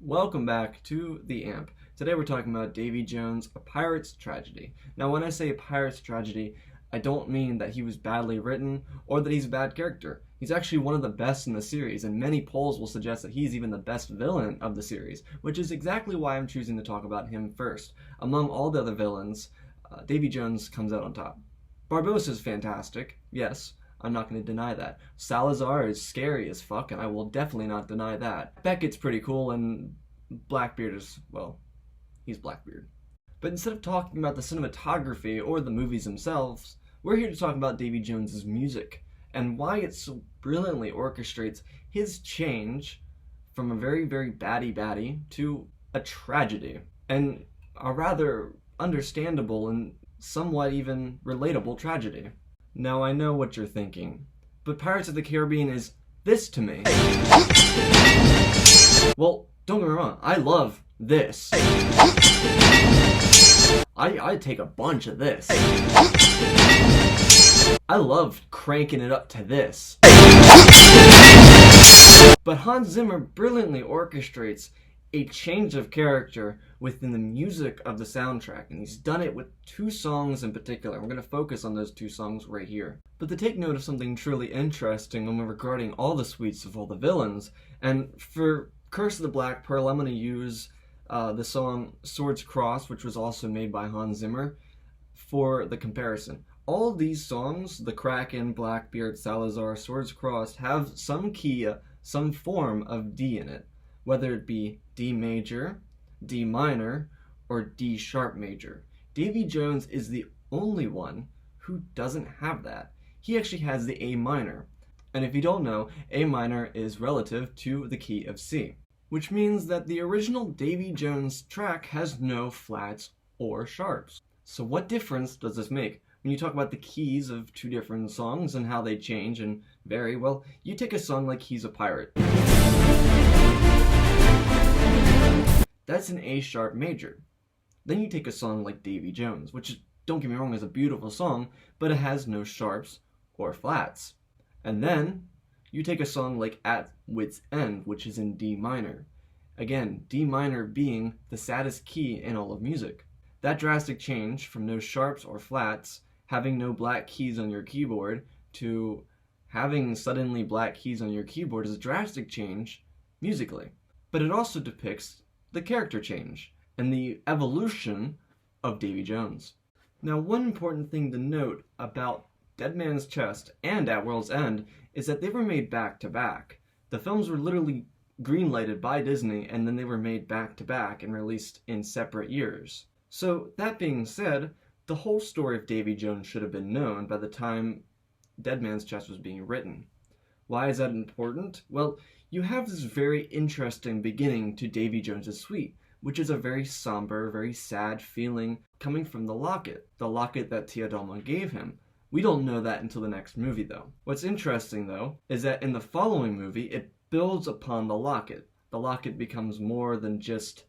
Welcome back to The Amp. Today we're talking about Davy Jones, A Pirate's Tragedy. Now when I say a pirate's tragedy, I don't mean that he was badly written or that he's a bad character. He's actually one of the best in the series, and many polls will suggest that he's even the best villain of the series, which is exactly why I'm choosing to talk about him first. Among all the other villains, Davy Jones comes out on top. Barbossa's fantastic, yes. I'm not going to deny that. Salazar is scary as fuck, and I will definitely not deny that. Beckett's pretty cool, and Blackbeard is, well, he's Blackbeard. But instead of talking about the cinematography or the movies themselves, we're here to talk about Davy Jones's music, and why it so brilliantly orchestrates his change from a very, very baddie to a tragedy, and a rather understandable and somewhat even relatable tragedy. Now I know what you're thinking, but Pirates of the Caribbean is this to me. Well, don't get me wrong, I love this. I take a bunch of this. I love cranking it up to this. But Hans Zimmer brilliantly orchestrates a change of character within the music of the soundtrack, and he's done it with two songs in particular. We're going to focus on those two songs right here. But to take note of something truly interesting when we're regarding all the suites of all the villains, and for Curse of the Black Pearl, I'm going to use the song Swords Crossed, which was also made by Hans Zimmer, for the comparison. All these songs, the Kraken, Blackbeard, Salazar, Swords Crossed, have some key, some form of D in it, whether it be D major, D minor, or D sharp major. Davy Jones is the only one who doesn't have that. He actually has the A minor. And if you don't know, A minor is relative to the key of C, which means that the original Davy Jones track has no flats or sharps. So what difference does this make? When you talk about the keys of two different songs and how they change and vary, well, you take a song like He's a Pirate. That's an A sharp major. Then you take a song like Davy Jones, which, don't get me wrong, is a beautiful song, but it has no sharps or flats. And then you take a song like At Wit's End, which is in D minor. Again, D minor being the saddest key in all of music. That drastic change from no sharps or flats, having no black keys on your keyboard, to having suddenly black keys on your keyboard is a drastic change musically. But it also depicts the character change and the evolution of Davy Jones. Now, one important thing to note about Dead Man's Chest and At World's End is that they were made back to back. The films were literally greenlighted by Disney, and then they were made back to back and released in separate years. So that being said, the whole story of Davy Jones should have been known by the time Dead Man's Chest was being written. Why is that important? Well, you have this very interesting beginning to Davy Jones's suite, which is a very somber, very sad feeling coming from the locket that Tia Dalma gave him. We don't know that until the next movie, though. What's interesting, though, is that in the following movie, it builds upon the locket. The locket becomes more than just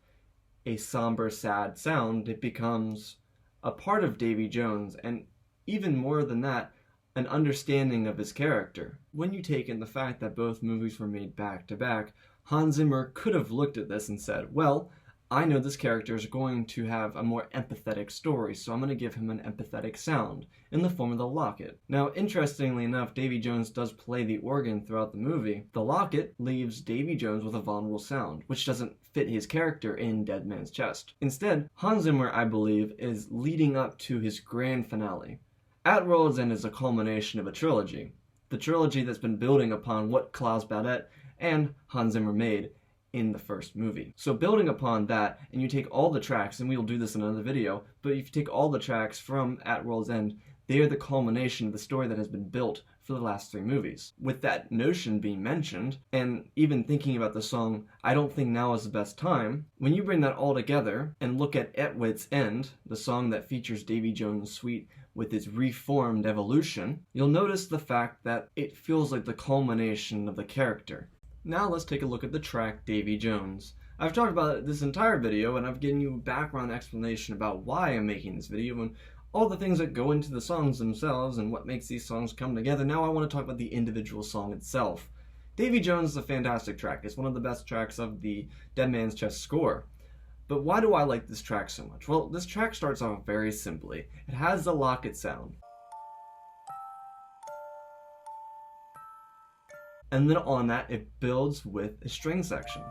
a somber, sad sound. It becomes a part of Davy Jones, and even more than that, an understanding of his character. When you take in the fact that both movies were made back to back, Hans Zimmer could have looked at this and said, well, I know this character is going to have a more empathetic story, so I'm going to give him an empathetic sound in the form of the locket. Now, interestingly enough, Davy Jones does play the organ throughout the movie. The locket leaves Davy Jones with a vulnerable sound, which doesn't fit his character in Dead Man's Chest. Instead, Hans Zimmer, I believe, is leading up to his grand finale. At World's End is a culmination of a trilogy. The trilogy that's been building upon what Klaus Badette and Hans Zimmer made in the first movie. So building upon that, and you take all the tracks, and we will do this in another video, but if you take all the tracks from At World's End, they are the culmination of the story that has been built for the last three movies. With that notion being mentioned, and even thinking about the song I Don't Think Now Is the Best Time, when you bring that all together and look at Wit's End, the song that features Davy Jones' suite with its reformed evolution, you'll notice the fact that it feels like the culmination of the character. Now let's take a look at the track Davy Jones. I've talked about it this entire video, and I've given you a background explanation about why I'm making this video and all the things that go into the songs themselves and what makes these songs come together. Now I want to talk about the individual song itself. Davy Jones is a fantastic track. It's one of the best tracks of the Dead Man's Chest score. But why do I like this track so much? Well, this track starts off very simply. It has the locket sound. And then on that, it builds with a string section.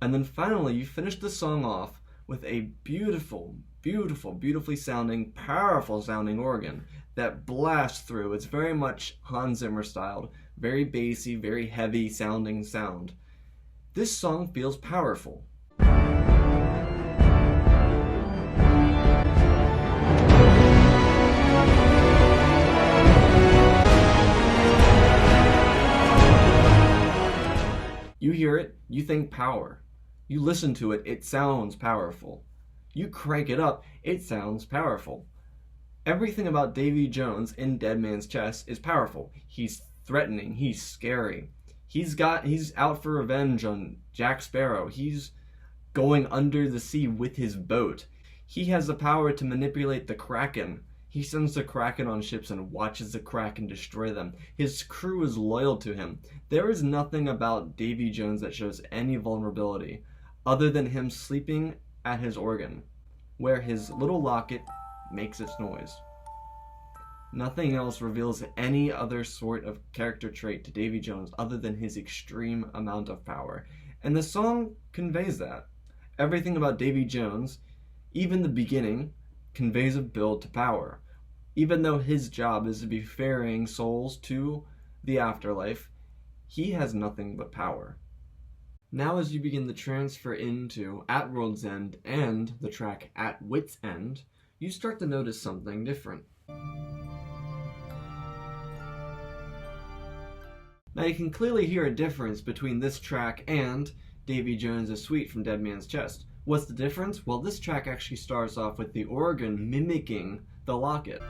And then finally, you finish the song off with a beautiful, beautifully sounding, powerful sounding organ that blasts through. It's very much Hans Zimmer styled, very bassy, very heavy sounding sound. This song feels powerful. You hear it, you think power. You listen to it, it sounds powerful. You crank it up, it sounds powerful. Everything about Davy Jones in Dead Man's Chest is powerful. He's threatening, he's scary. He's out for revenge on Jack Sparrow. He's going under the sea with his boat. He has the power to manipulate the Kraken. He sends the Kraken on ships and watches the Kraken destroy them. His crew is loyal to him. There is nothing about Davy Jones that shows any vulnerability other than him sleeping at his organ, where his little locket makes its noise. Nothing else reveals any other sort of character trait to Davy Jones other than his extreme amount of power. And the song conveys that. Everything about Davy Jones, even the beginning, conveys a build to power. Even though his job is to be ferrying souls to the afterlife, he has nothing but power. Now as you begin the transfer into At World's End and the track At Wit's End, you start to notice something different. Now you can clearly hear a difference between this track and Davy Jones' Suite from Dead Man's Chest. What's the difference? Well, this track actually starts off with the organ mimicking the locket.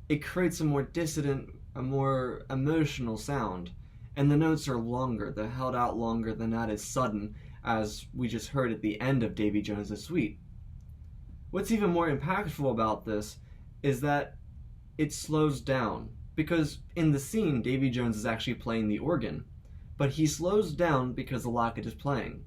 It creates a more dissident, a more emotional sound, and the notes are longer. They're held out longer than that is sudden, as we just heard at the end of Davy Jones' Suite. What's even more impactful about this is that it slows down, because in the scene, Davy Jones is actually playing the organ, but he slows down because the locket is playing.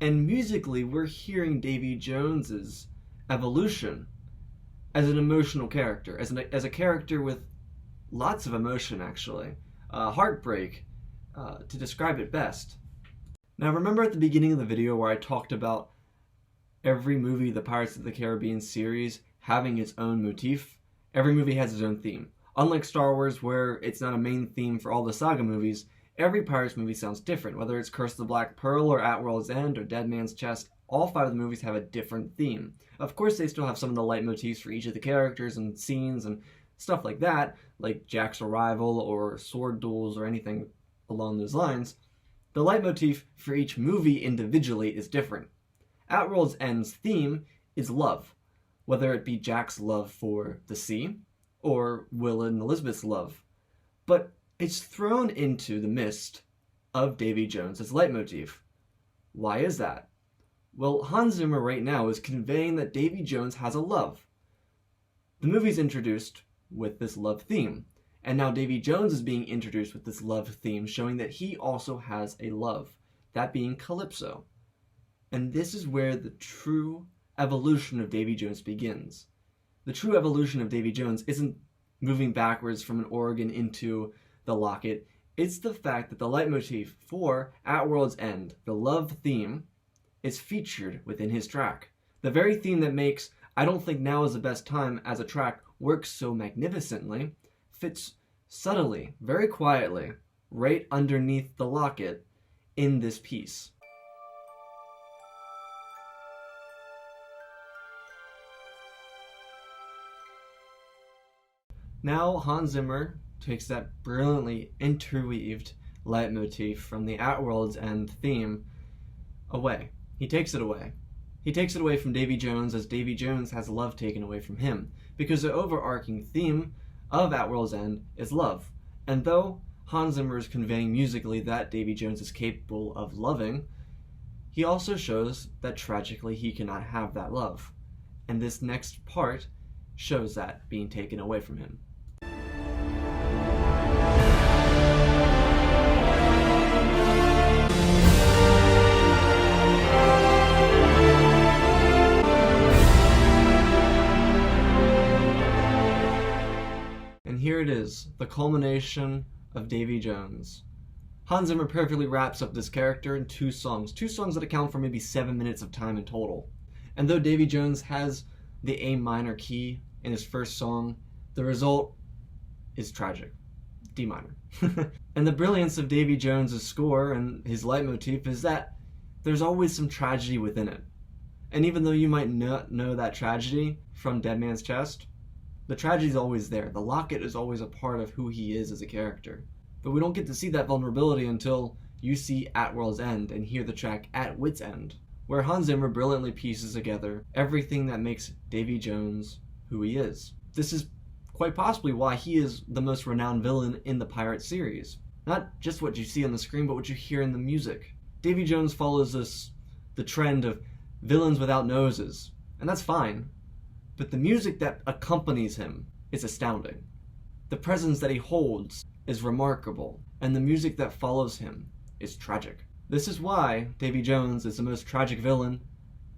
And musically, we're hearing Davy Jones's evolution as an emotional character, as a character with lots of emotion, actually. Heartbreak, to describe it best. Now, remember at the beginning of the video where I talked about every movie, the Pirates of the Caribbean series, having its own motif? Every movie has its own theme. Unlike Star Wars, where it's not a main theme for all the saga movies, every Pirates movie sounds different. Whether it's Curse of the Black Pearl or At World's End or Dead Man's Chest, all 5 of the movies have a different theme. Of course, they still have some of the leitmotifs for each of the characters and scenes and stuff like that, like Jack's arrival or sword duels or anything along those lines. The leitmotif for each movie individually is different. At World's End's theme is love, whether it be Jack's love for the sea or Will and Elizabeth's love. But it's thrown into the midst of Davy Jones' leitmotif. Why is that? Well, Hans Zimmer right now is conveying that Davy Jones has a love. The movie's introduced with this love theme, and now Davy Jones is being introduced with this love theme, showing that he also has a love, that being Calypso. And this is where the true evolution of Davy Jones begins. The true evolution of Davy Jones isn't moving backwards from an organ into the locket. It's the fact that the leitmotif for At World's End, the love theme, is featured within his track. The very theme that makes I Don't Think Now Is the Best Time as a track work so magnificently fits subtly, very quietly, right underneath the locket in this piece. Now Hans Zimmer takes that brilliantly interweaved leitmotif from the At World's End theme away. He takes it away. He takes it away from Davy Jones as Davy Jones has love taken away from him, because the overarching theme of At World's End is love. And though Hans Zimmer is conveying musically that Davy Jones is capable of loving, he also shows that tragically he cannot have that love. And this next part shows that being taken away from him. And here it is, the culmination of Davy Jones. Hans Zimmer perfectly wraps up this character in two songs that account for maybe 7 minutes of time in total. And though Davy Jones has the A minor key in his first song, the result is tragic. D minor. And the brilliance of Davy Jones' score and his leitmotif is that there's always some tragedy within it. And even though you might not know that tragedy from Dead Man's Chest, the tragedy is always there. The locket is always a part of who he is as a character. But we don't get to see that vulnerability until you see At World's End and hear the track At Wit's End, where Hans Zimmer brilliantly pieces together everything that makes Davy Jones who he is. This is quite possibly why he is the most renowned villain in the Pirate series. Not just what you see on the screen, but what you hear in the music. Davy Jones follows the trend of villains without noses, and that's fine. But the music that accompanies him is astounding. The presence that he holds is remarkable, and the music that follows him is tragic. This is why Davy Jones is the most tragic villain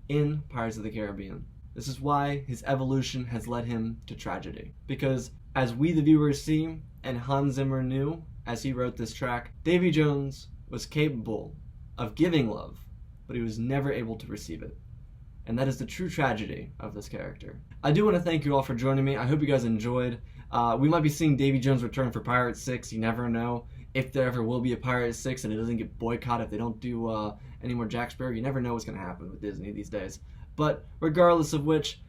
in Pirates of the Caribbean. This is why his evolution has led him to tragedy. Because as we the viewers see, and Hans Zimmer knew as he wrote this track, Davy Jones was capable of giving love, but he was never able to receive it. And that is the true tragedy of this character. I do want to thank you all for joining me. I hope you guys enjoyed. We might be seeing Davy Jones return for Pirate 6. You never know if there ever will be a Pirate 6 and it doesn't get boycotted, if they don't do any more Jack Sparrow. You never know what's going to happen with Disney these days. But regardless of which,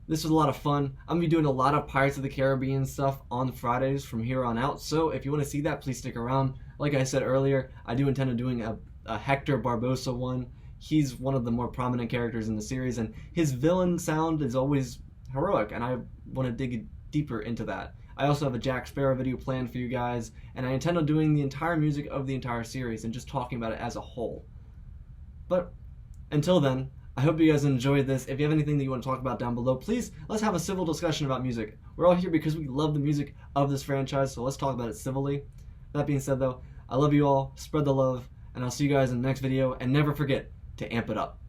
this was a lot of fun. I'm going to be doing a lot of Pirates of the Caribbean stuff on Fridays from here on out. So if you want to see that, please stick around. Like I said earlier, I do intend on doing a Hector Barbossa one. He's one of the more prominent characters in the series, and his villain sound is always heroic, and I want to dig deeper into that. I also have a Jack Sparrow video planned for you guys, and I intend on doing the entire music of the entire series and just talking about it as a whole. But until then, I hope you guys enjoyed this. If you have anything that you want to talk about down below, please, let's have a civil discussion about music. We're all here because we love the music of this franchise, so let's talk about it civilly. That being said though, I love you all, spread the love, and I'll see you guys in the next video, and never forget to amp it up.